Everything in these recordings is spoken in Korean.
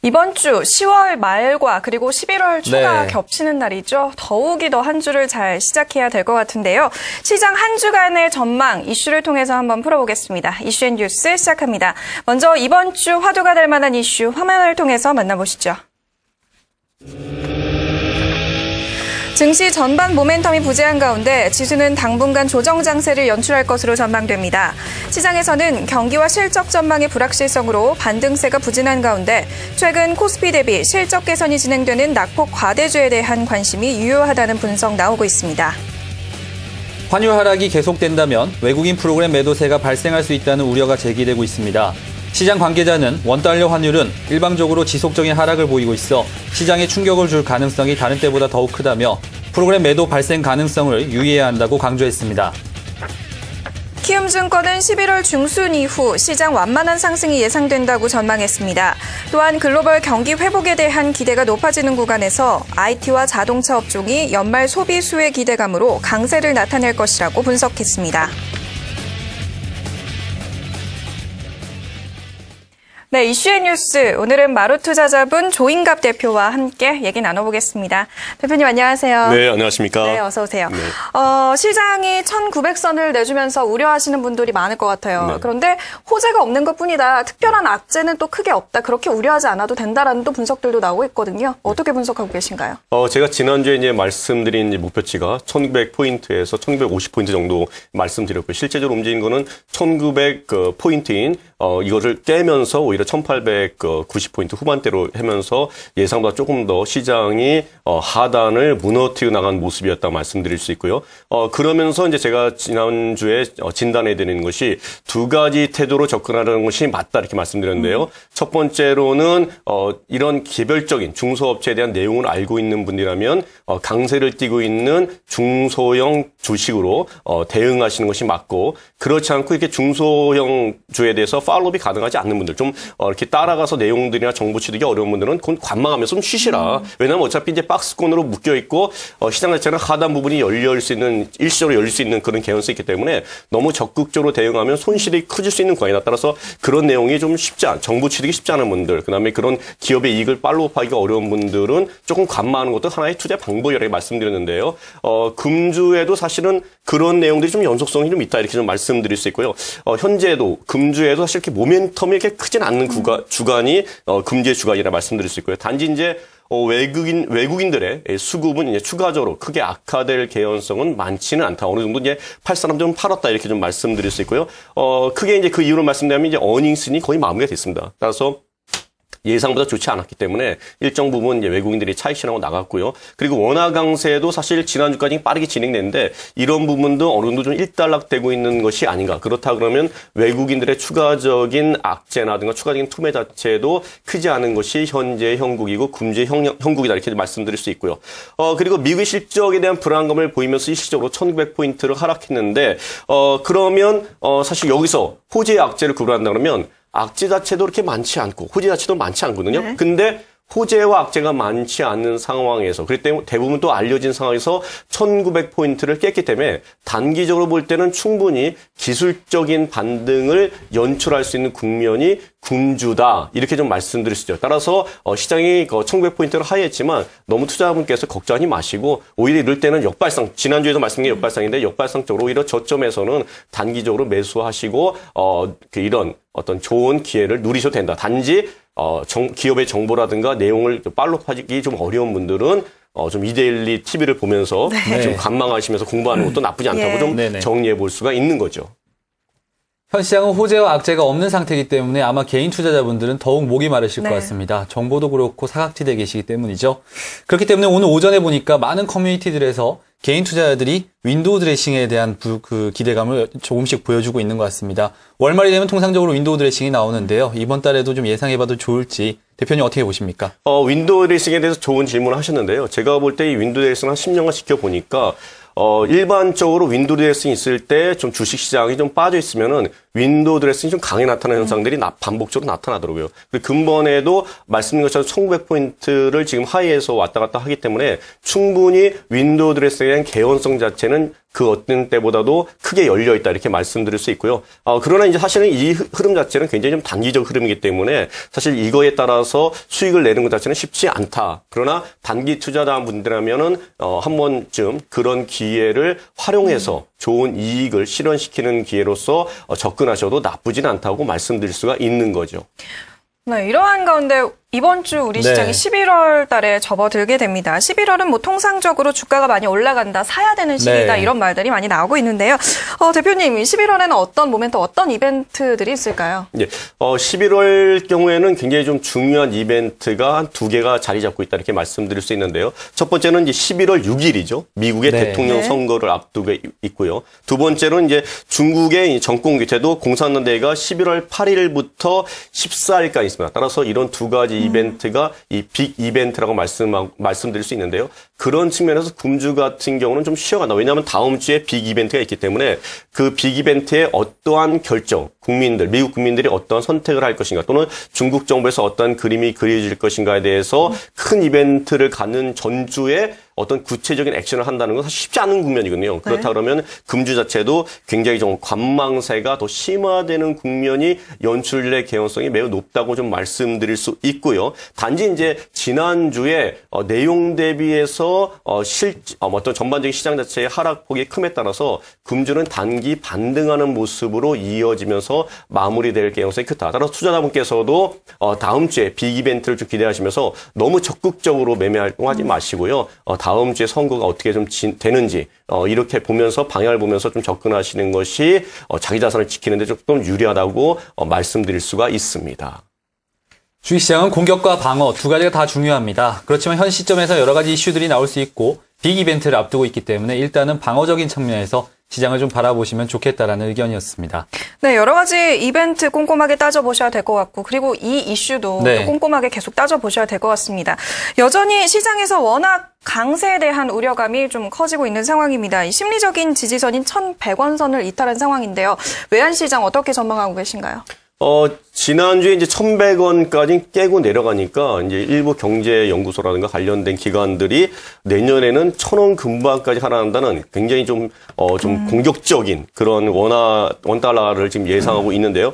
이번 주 10월 말과 그리고 11월 초가 겹치는 날이죠. 더욱이 더 한 주를 잘 시작해야 될 것 같은데요. 시장 한 주간의 전망, 이슈를 통해서 한번 풀어보겠습니다. 이슈앤뉴스 시작합니다. 먼저 이번 주 화두가 될 만한 이슈 화면을 통해서 만나보시죠. 증시 전반 모멘텀이 부재한 가운데 지수는 당분간 조정 장세를 연출할 것으로 전망됩니다. 시장에서는 경기와 실적 전망의 불확실성으로 반등세가 부진한 가운데 최근 코스피 대비 실적 개선이 진행되는 낙폭 과대주에 대한 관심이 유효하다는 분석 나오고 있습니다. 환율 하락이 계속된다면 외국인 프로그램 매도세가 발생할 수 있다는 우려가 제기되고 있습니다. 시장 관계자는 원달러 환율은 일방적으로 지속적인 하락을 보이고 있어 시장에 충격을 줄 가능성이 다른 때보다 더욱 크다며 프로그램 매도 발생 가능성을 유의해야 한다고 강조했습니다. 키움증권은 11월 중순 이후 시장 완만한 상승이 예상된다고 전망했습니다. 또한 글로벌 경기 회복에 대한 기대가 높아지는 구간에서 IT와 자동차 업종이 연말 소비 수혜 기대감으로 강세를 나타낼 것이라고 분석했습니다. 네, 이슈앤뉴스. 오늘은 마루투자자분 조인갑 대표와 함께 얘기 나눠보겠습니다. 대표님 안녕하세요. 네, 안녕하십니까. 네, 어서 오세요. 네. 시장이 1900선을 내주면서 우려하시는 분들이 많을 것 같아요. 네. 그런데 호재가 없는 것뿐이다. 특별한 악재는 또 크게 없다. 그렇게 우려하지 않아도 된다라는 또 분석들도 나오고 있거든요. 어떻게 분석하고 계신가요? 제가 지난주에 이제 말씀드린 목표치가 1900포인트에서 1950포인트 정도 말씀드렸고요. 실제적으로 움직인 거는 1900포인트인 이거를 깨면서 오히려 1890포인트 후반대로 하면서 예상보다 조금 더 시장이 하단을 무너뜨리고 나간 모습이었다고 말씀드릴 수 있고요. 그러면서 이제 제가 지난주에 진단해드리는 것이 두 가지 태도로 접근하는 것이 맞다 이렇게 말씀드렸는데요. 첫 번째로는 이런 개별적인 중소업체에 대한 내용을 알고 있는 분이라면 강세를 띠고 있는 중소형 주식으로 대응하시는 것이 맞고 그렇지 않고 이렇게 중소형 주에 대해서 팔로우가 가능하지 않는 분들 좀 이렇게 따라가서 내용들이나 정보 취득이 어려운 분들은 그건 관망하면서 좀 쉬시라. 왜냐하면 어차피 이제 박스권으로 묶여 있고 시장 자체는 하단 부분이 열릴 수 있는 일시적으로 열릴 수 있는 그런 개연성이 있기 때문에 너무 적극적으로 대응하면 손실이 커질 수 있는 구간이다. 따라서 그런 내용이 좀 정보 취득이 쉽지 않은 분들, 그다음에 그런 기업의 이익을 팔로우하기가 어려운 분들은 조금 관망하는 것도 하나의 투자 방법이라고 말씀드렸는데요. 금주에도 사실은 그런 내용들이 좀 연속성이 좀 있다 이렇게 좀 말씀드릴 수 있고요. 현재도 금주에도 사실 이렇게 모멘텀이 이렇게 크진 않는 주간이 금주의 주간이라 말씀드릴 수 있고요. 단지 이제 외국인들의 수급은 이제 추가적으로 크게 악화될 개연성은 많지는 않다. 어느 정도 이제 팔 사람 좀 팔았다 이렇게 좀 말씀드릴 수 있고요. 크게 이제 그 이유로 말씀드리면 이제 어닝슨이 거의 마무리가 됐습니다. 따라서 예상보다 좋지 않았기 때문에 일정 부분 이제 외국인들이 차익 실현하고 나갔고요. 그리고 원화 강세도 사실 지난주까지 빠르게 진행됐는데 이런 부분도 어느 정도 좀 일단락되고 있는 것이 아닌가. 그렇다 그러면 외국인들의 추가적인 악재라든가 추가적인 투매 자체도 크지 않은 것이 현재 형국이고 금주의 형국이다 이렇게 말씀드릴 수 있고요. 그리고 미국의 실적에 대한 불안감을 보이면서 일시적으로 1900포인트를 하락했는데 그러면 사실 여기서 호재의 악재를 구분한다 그러면 악재 자체도 그렇게 많지 않고 호재 자체도 많지 않거든요. 네. 근데 호재와 악재가 많지 않은 상황에서 그렇기 때문에 대부분 또 알려진 상황에서 1900포인트를 깼기 때문에 단기적으로 볼 때는 충분히 기술적인 반등을 연출할 수 있는 국면이 금주다 이렇게 좀 말씀드릴 수 있죠. 따라서 시장이 1900포인트를 하회했지만 너무 투자자분께서 걱정하지 마시고 오히려 이럴 때는 역발상 지난주에도 말씀드린 역발상인데 역발상적으로 오히려 저점에서는 단기적으로 매수하시고 이런 어떤 좋은 기회를 누리셔도 된다. 단지 기업의 정보라든가 내용을 팔로우하기 좀 어려운 분들은 좀 이데일리 TV를 보면서 좀 관망하시면서 공부하는 것도 나쁘지 않다고 좀 정리해 볼 수가 있는 거죠. 현 시장은 호재와 악재가 없는 상태이기 때문에 아마 개인 투자자분들은 더욱 목이 마르실 것 같습니다. 정보도 그렇고 사각지대에 계시기 때문이죠. 그렇기 때문에 오늘 오전에 보니까 많은 커뮤니티들에서 개인 투자자들이 윈도우 드레싱에 대한 그 기대감을 조금씩 보여주고 있는 것 같습니다. 월말이 되면 통상적으로 윈도우 드레싱이 나오는데요. 이번 달에도 좀 예상해봐도 좋을지 대표님 어떻게 보십니까? 윈도우 드레싱에 대해서 좋은 질문을 하셨는데요. 제가 볼 때 이 윈도우 드레싱을 한 10년간 지켜보니까 일반적으로 윈도우 드레싱이 있을 때 좀 주식 시장이 좀 빠져 있으면은 윈도우 드레싱이 좀 강하게 나타나는 현상들이 반복적으로 나타나더라고요. 근본에도 말씀드린 것처럼 1900포인트를 지금 하이에서 왔다 갔다 하기 때문에 충분히 윈도우 드레싱에 대한 개연성 자체는 그 어떤 때보다도 크게 열려 있다 이렇게 말씀드릴 수 있고요. 그러나 이제 사실은 이 흐름 자체는 굉장히 좀 단기적 흐름이기 때문에 사실 이거에 따라서 수익을 내는 것 자체는 쉽지 않다. 그러나 단기 투자자 분들이라면은 한 번쯤 그런 기회를 활용해서 좋은 이익을 실현시키는 기회로서 접근하셔도 나쁘진 않다고 말씀드릴 수가 있는 거죠. 네, 이러한 가운데 이번 주 우리 시장이 11월 달에 접어들게 됩니다. 11월은 뭐 통상적으로 주가가 많이 올라간다, 사야 되는 시기다 이런 말들이 많이 나오고 있는데요. 대표님, 11월에는 어떤 모멘트, 어떤 이벤트들이 있을까요? 네, 11월 경우에는 굉장히 좀 중요한 이벤트가 한 2개가 자리 잡고 있다 이렇게 말씀드릴 수 있는데요. 첫 번째는 이제 11월 6일이죠. 미국의 대통령 선거를 앞두고 있고요. 두 번째로는 이제 중국의 정권 교체도 공산당대회가 11월 8일부터 14일까지 있습니다. 따라서 이런 두 가지 이벤트가 이 빅 이벤트라고 말씀드릴 수 있는데요. 그런 측면에서 금주 같은 경우는 좀 쉬어간다. 왜냐하면 다음 주에 빅 이벤트가 있기 때문에 그 빅 이벤트에 어떠한 결정, 미국 국민들이 어떠한 선택을 할 것인가 또는 중국 정부에서 어떠한 그림이 그려질 것인가에 대해서 큰 이벤트를 갖는 전주에 어떤 구체적인 액션을 한다는 건 사실 쉽지 않은 국면이거든요. 그렇다 그러면 금주 자체도 굉장히 좀 관망세가 더 심화되는 국면이 연출될 개연성이 매우 높다고 좀 말씀드릴 수 있고요. 단지 이제 지난주에 내용 대비해서 어떤 전반적인 시장 자체의 하락폭이 큼에 따라서 금주는 단기 반등하는 모습으로 이어지면서 마무리될 개연성이 크다. 따라서 투자자분께서도 다음 주에 빅 이벤트를 좀 기대하시면서 너무 적극적으로 매매 활동하지 마시고요. 다음 주에 선거가 어떻게 좀 되는지 이렇게 보면서 방향을 보면서 좀 접근하시는 것이 자기 자산을 지키는 데 조금 유리하다고 말씀드릴 수가 있습니다. 주식시장은 공격과 방어 두 가지가 다 중요합니다. 그렇지만 현 시점에서 여러 가지 이슈들이 나올 수 있고 빅 이벤트를 앞두고 있기 때문에 일단은 방어적인 측면에서 시장을 좀 바라보시면 좋겠다라는 의견이었습니다. 네, 여러 가지 이벤트 꼼꼼하게 따져보셔야 될 것 같고 그리고 이 이슈도 또 꼼꼼하게 계속 따져보셔야 될 것 같습니다. 여전히 시장에서 워낙 강세에 대한 우려감이 좀 커지고 있는 상황입니다. 이 심리적인 지지선인 1,100원 선을 이탈한 상황인데요. 외환시장 어떻게 전망하고 계신가요? 지난주에 이제 1,100원까지 깨고 내려가니까 이제 일부 경제연구소라든가 관련된 기관들이 내년에는 1,000원 근방까지 하락한다는 굉장히 좀 공격적인 그런 원달러를 지금 예상하고 있는데요.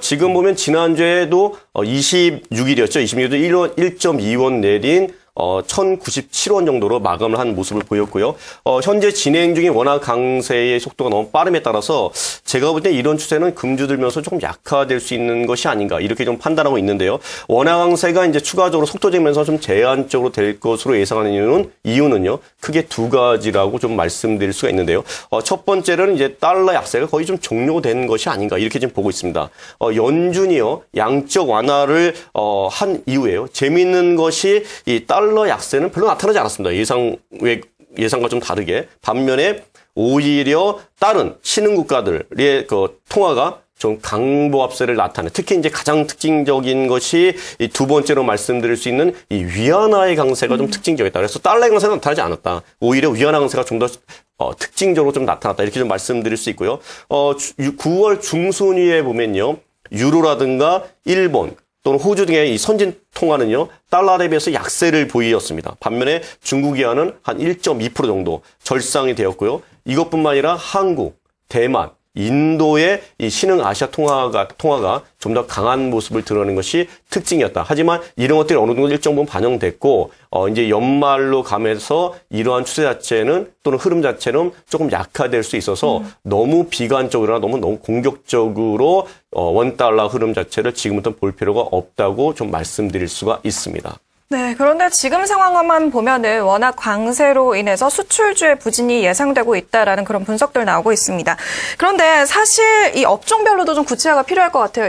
지금 보면 지난주에도 26일이었죠. 26일도 1.2원 내린 1,097원 정도로 마감을 한 모습을 보였고요. 현재 진행 중인 원화 강세의 속도가 너무 빠름에 따라서 제가 볼 때 이런 추세는 금주 들면서 조금 약화될 수 있는 것이 아닌가 이렇게 좀 판단하고 있는데요. 원화 강세가 이제 추가적으로 속도되면서 좀 제한적으로 될 것으로 예상하는 이유는요. 크게 두 가지라고 좀 말씀드릴 수가 있는데요. 첫 번째로는 이제 달러 약세가 거의 좀 종료된 것이 아닌가 이렇게 좀 보고 있습니다. 연준이요. 양적 완화를 한 이후에요. 재미있는 것이 이 달러 약세는 별로 나타나지 않았습니다. 예상과 좀 다르게. 반면에 오히려 다른 신흥 국가들의 그 통화가 좀 강보합세를 나타내. 특히 이제 가장 특징적인 것이 이 두 번째로 말씀드릴 수 있는 이 위안화의 강세가 좀 특징적이다. 그래서 달러의 강세는 나타나지 않았다. 오히려 위안화 강세가 좀 더 특징적으로 좀 나타났다. 이렇게 좀 말씀드릴 수 있고요. 9월 중순위에 보면요. 유로라든가 일본 또는 호주 등의 이 선진 통화는요, 달러 대비해서 약세를 보이었습니다. 반면에 중국 위안은 한 1.2% 정도 절상이 되었고요. 이것뿐만 아니라 한국, 대만, 인도의 이 신흥 아시아 통화가 좀 더 강한 모습을 드러내는 것이 특징이었다. 하지만 이런 것들이 어느 정도 일정 부분 반영됐고, 이제 연말로 가면서 이러한 추세 자체는 또는 흐름 자체는 조금 약화될 수 있어서 너무 비관적으로나 너무 공격적으로 원달러 흐름 자체를 지금부터 볼 필요가 없다고 좀 말씀드릴 수가 있습니다. 네, 그런데 지금 상황만 보면은 워낙 강세로 인해서 수출주의 부진이 예상되고 있다라는 그런 분석들 나오고 있습니다. 그런데 사실 이 업종별로도 좀 구체화가 필요할 것 같아요.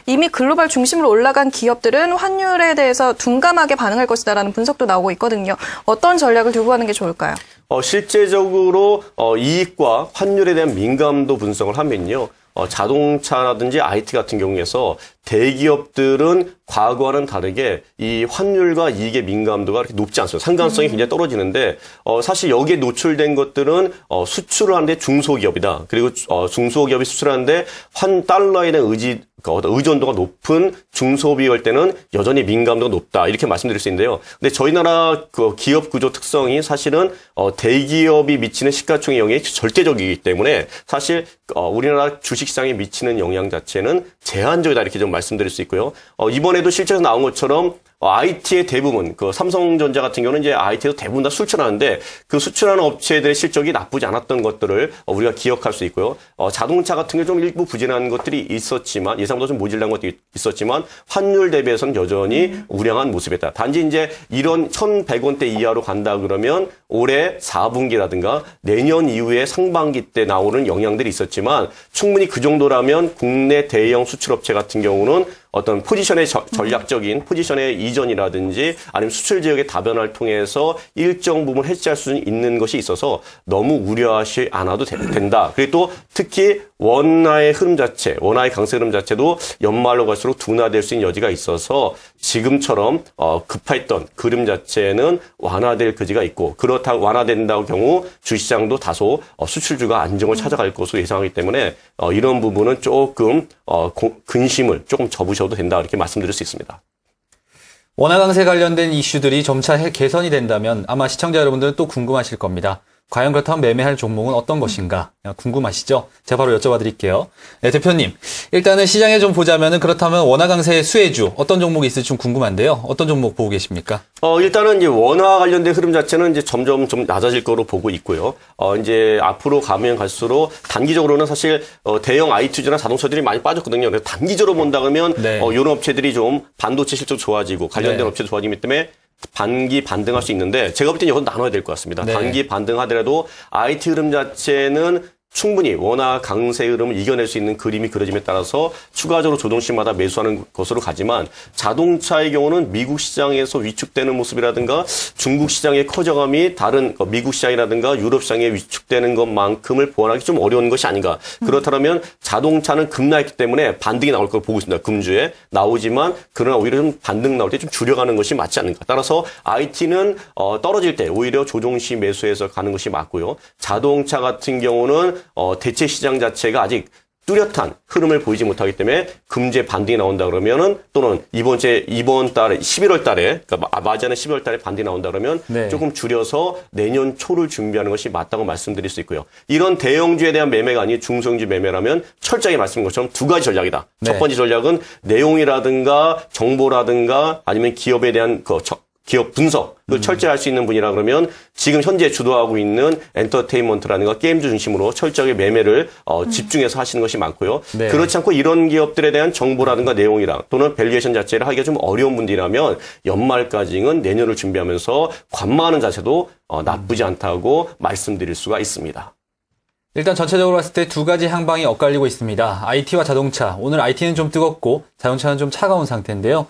이미 글로벌 중심으로 올라간 기업들은 환율에 대해서 둔감하게 반응할 것이다라는 분석도 나오고 있거든요. 어떤 전략을 들고 가는 게 좋을까요? 실제적으로 이익과 환율에 대한 민감도 분석을 하면요. 자동차라든지 IT 같은 경우에서 대기업들은 과거와는 다르게 이 환율과 이익의 민감도가 그렇게 높지 않습니다. 상관성이 굉장히 떨어지는데 사실 여기에 노출된 것들은 수출을 하는데 중소기업이다. 그리고 중소기업이 수출하는데 달러에 대한 의존도가 높은 중소기업일 때는 여전히 민감도가 높다. 이렇게 말씀드릴 수 있는데요. 근데 저희 나라 그 기업 구조 특성이 사실은 대기업이 미치는 시가총액 영향이 절대적이기 때문에 사실 우리나라 주식시장에 미치는 영향 자체는 제한적이다. 이렇게 좀 말씀드릴 수 있고요. 이번에도 실제로 나온 것처럼 IT의 대부분, 삼성전자 같은 경우는 이제 IT에서 대부분 다 수출하는데 그 수출하는 업체들의 실적이 나쁘지 않았던 것들을 우리가 기억할 수 있고요. 자동차 같은 경우 좀 일부 부진한 것들이 있었지만, 예상보다 좀 모질란 것들이 있었지만, 환율 대비해서는 여전히 우량한 모습이다. 단지 이제 이런 1,100원대 이하로 간다 그러면 올해 4분기라든가 내년 이후에 상반기 때 나오는 영향들이 있었지만, 충분히 그 정도라면 국내 대형 수출업체 같은 경우는 어떤 포지션의 전략적인 포지션의 이전이라든지 아니면 수출 지역의 다변화를 통해서 일정 부분 해지할 수 있는 것이 있어서 너무 우려하지 않아도 된다. 그리고 또 특히 원화의 흐름 자체, 원화의 강세 흐름 자체도 연말로 갈수록 둔화될 수 있는 여지가 있어서 지금처럼 급했던 흐름 자체는 완화될 여지가 있고, 그렇다고 완화된다고 경우 주시장도 다소 수출주가 안정을 찾아갈 것으로 예상하기 때문에 이런 부분은 조금 근심을 조금 접으셔도 된다, 이렇게 말씀드릴 수 있습니다. 원화 강세 관련된 이슈들이 점차 개선이 된다면 아마 시청자 여러분들은 또 궁금하실 겁니다. 과연 그렇다면 매매할 종목은 어떤 것인가 궁금하시죠? 제가 바로 여쭤봐 드릴게요. 네, 대표님. 일단은 시장에 좀 보자면은 그렇다면 원화 강세의 수혜주 어떤 종목이 있을지 좀 궁금한데요. 어떤 종목 보고 계십니까? 일단은 이제 원화 관련된 흐름 자체는 이제 점점 좀 낮아질 거로 보고 있고요. 이제 앞으로 가면 갈수록 단기적으로는 사실 대형 IT주나 자동차들이 많이 빠졌거든요. 그래서 단기적으로 본다 그러면 네. 이런 업체들이 좀 반도체 실적 좋아지고 관련된 네. 업체도 좋아지기 때문에 반기 반등할 수 있는데, 제가 볼 때는 이건 나눠야 될 것 같습니다. 네. 반기 반등하더라도 IT 흐름 자체는 충분히 원화 강세 흐름을 이겨낼 수 있는 그림이 그려짐에 따라서 추가적으로 조정시마다 매수하는 것으로 가지만, 자동차의 경우는 미국 시장에서 위축되는 모습이라든가 중국 시장의 커져감이 다른 미국 시장이라든가 유럽 시장에 위축되는 것만큼을 보완하기 좀 어려운 것이 아닌가. 그렇다면 자동차는 급락했기 때문에 반등이 나올 걸 보고 있습니다. 금주에 나오지만, 그러나 오히려 좀 반등 나올 때 좀 줄여가는 것이 맞지 않는가. 따라서 IT는 떨어질 때 오히려 조정시 매수해서 가는 것이 맞고요. 자동차 같은 경우는 대체 시장 자체가 아직 뚜렷한 흐름을 보이지 못하기 때문에 금주에 반등이 나온다 그러면은, 또는 이번 달에 11월 달에, 그러니까 맞이하는 11월 달에 반등이 나온다 그러면 네. 조금 줄여서 내년 초를 준비하는 것이 맞다고 말씀드릴 수 있고요. 이런 대형주에 대한 매매가 아닌 중소형주 매매라면 철저히 말씀드린 것처럼 두 가지 전략이다. 네. 첫 번째 전략은 내용이라든가 정보라든가 아니면 기업에 대한 기업 분석을 철저히 할 수 있는 분이라 그러면 지금 현재 주도하고 있는 엔터테인먼트라든가 게임주 중심으로 철저하게 매매를 집중해서 하시는 것이 많고요. 네. 그렇지 않고 이런 기업들에 대한 정보라든가 내용이랑 또는 밸류에이션 자체를 하기가 좀 어려운 분들이라면 연말까지는 내년을 준비하면서 관망하는 자세도 나쁘지 않다고 말씀드릴 수가 있습니다. 일단 전체적으로 봤을 때 두 가지 향방이 엇갈리고 있습니다. IT와 자동차. 오늘 IT는 좀 뜨겁고 자동차는 좀 차가운 상태인데요.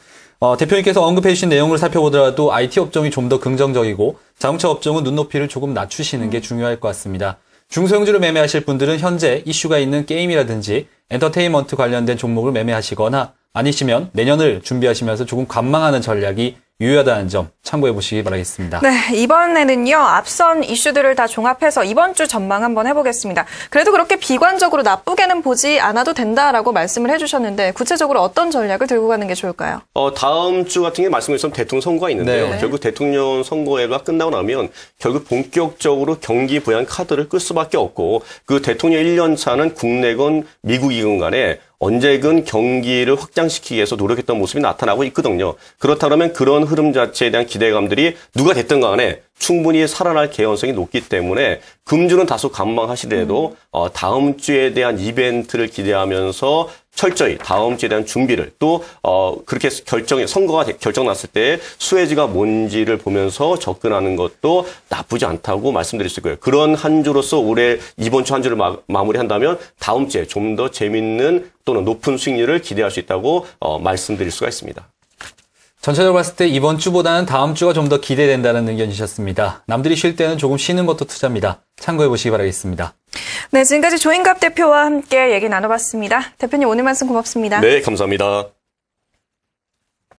대표님께서 언급해 주신 내용을 살펴보더라도 IT 업종이 좀 더 긍정적이고 자동차 업종은 눈높이를 조금 낮추시는 게 중요할 것 같습니다. 중소형주를 매매하실 분들은 현재 이슈가 있는 게임이라든지 엔터테인먼트 관련된 종목을 매매하시거나, 아니시면 내년을 준비하시면서 조금 관망하는 전략이 유효하다는 점 참고해 보시기 바라겠습니다. 네, 이번에는요, 앞선 이슈들을 다 종합해서 이번 주 전망 한번 해보겠습니다. 그래도 그렇게 비관적으로 나쁘게는 보지 않아도 된다라고 말씀을 해주셨는데, 구체적으로 어떤 전략을 들고 가는 게 좋을까요? 다음 주 같은 경우에 말씀드렸던 대통령 선거가 있는데요. 네. 결국 대통령 선거가 끝나고 나면 결국 본격적으로 경기 부양 카드를 끌 수밖에 없고, 그 대통령 1년 차는 국내건 미국이건 간에 언제든 경기를 확장시키기 위해서 노력했던 모습이 나타나고 있거든요. 그렇다면 그런 흐름 자체에 대한 기대감들이 누가 됐든 간에 충분히 살아날 개연성이 높기 때문에 금주는 다소 관망하시더라도 다음 주에 대한 이벤트를 기대하면서 철저히 다음 주에 대한 준비를, 또 그렇게 선거가 결정났을 때 수혜지가 뭔지를 보면서 접근하는 것도 나쁘지 않다고 말씀드릴 수 있고요. 그런 한 주로서 올해 이번 주 한 주를 마무리한다면 다음 주에 좀 더 재밌는 또는 높은 수익률을 기대할 수 있다고 말씀드릴 수가 있습니다. 전체적으로 봤을 때 이번 주보다는 다음 주가 좀 더 기대된다는 의견이셨습니다. 남들이 쉴 때는 조금 쉬는 것도 투자입니다. 참고해 보시기 바라겠습니다. 네, 지금까지 조인갑 대표와 함께 얘기 나눠봤습니다. 대표님, 오늘 말씀 고맙습니다. 네, 감사합니다.